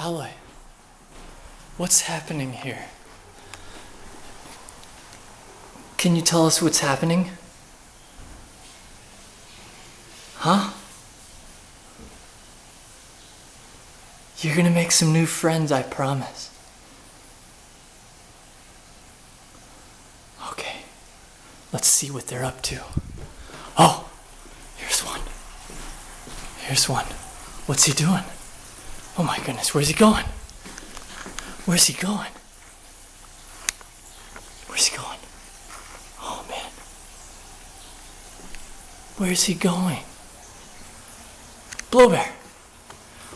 Alloy, what's happening here? Can you tell us what's happening? Huh? You're gonna make some new friends, I promise. Okay, let's see what they're up to. Oh, here's one. Here's one. What's he doing? Oh my goodness, where's he going? Where's he going? Where's he going? Oh man. Where's he going? Blåbær,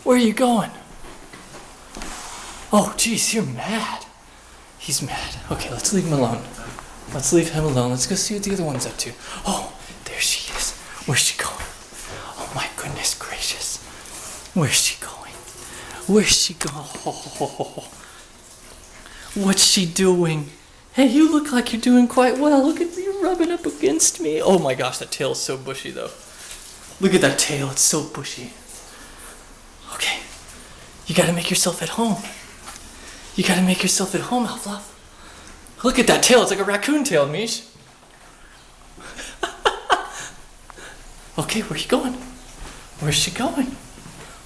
where are you going? Oh geez, you're mad. He's mad. Okay, let's leave him alone. Let's leave him alone. Let's go see what the other one's up to. Oh, there she is. Where's she going? Oh my goodness gracious. Where's she going? Where's she going? Oh, what's she doing? Hey, you look like you're doing quite well. Look at you rubbing up against me. Oh my gosh, that tail is so bushy though. Look at that tail, it's so bushy. Okay, you gotta make yourself at home. You gotta make yourself at home, Auflauf. Look at that tail, it's like a raccoon tail, Mish. Okay, where are you going? Where's she going?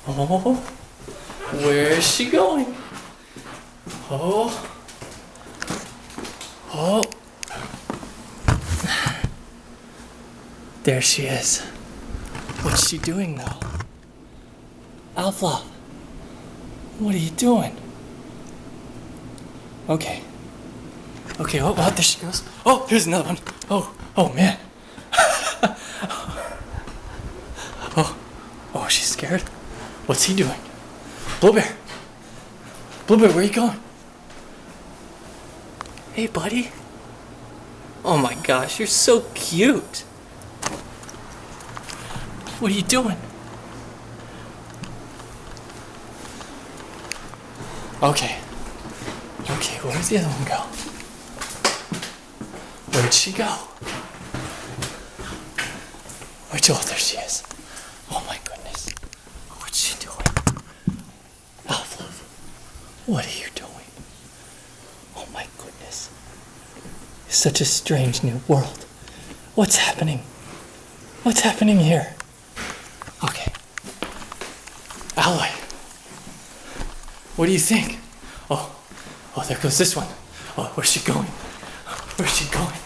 Oh, where is she going? Oh, oh. There she is. What's she doing though? Auflauf, what are you doing? Okay. Okay, oh, there she goes. Oh, here's another one. Oh man. Oh, she's scared. What's he doing? Blåbær. Blåbær, where are you going? Hey, buddy. Oh my gosh, you're so cute. What are you doing? Okay. Okay, where'd the other one go? Where'd she go? Oh, there she is. Oh my goodness. What's she doing? Auflauf, what are you doing? Oh my goodness. It's such a strange new world. What's happening? What's happening here? Okay. Alloy, what do you think? Oh, there goes this one. Oh, where's she going? Where's she going?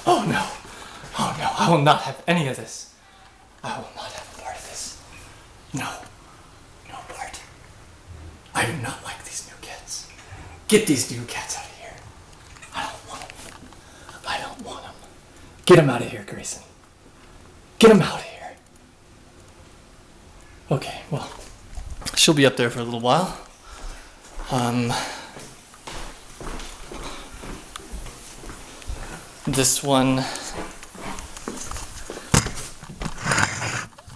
Oh no. Oh no, I will not have any of this. I will not have a part of this. No part. I do not like these new cats. Get these new cats out of here. I don't want them. I don't want them. Get them out of here, Grayson. Get them out of here. Okay, well, she'll be up there for a little while. This one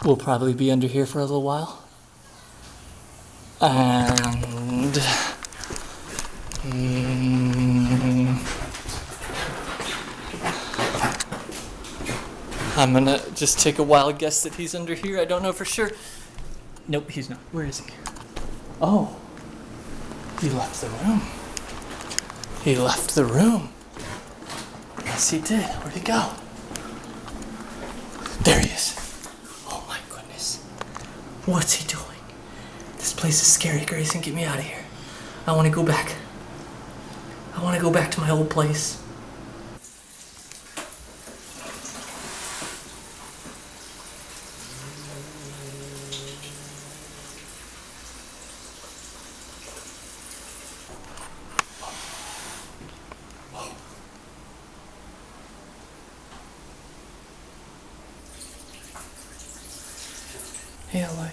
will probably be under here for a little while. And I'm gonna just take a wild guess that he's under here. I don't know for sure. Nope, he's not. Where is he? Oh, he left the room. He left the room. Yes, he did. Where'd he go? There he is. Oh my goodness. What's he doing? This place is scary, Grayson. Get me out of here. I want to go back. I want to go back to my old place. Hey, Alloy.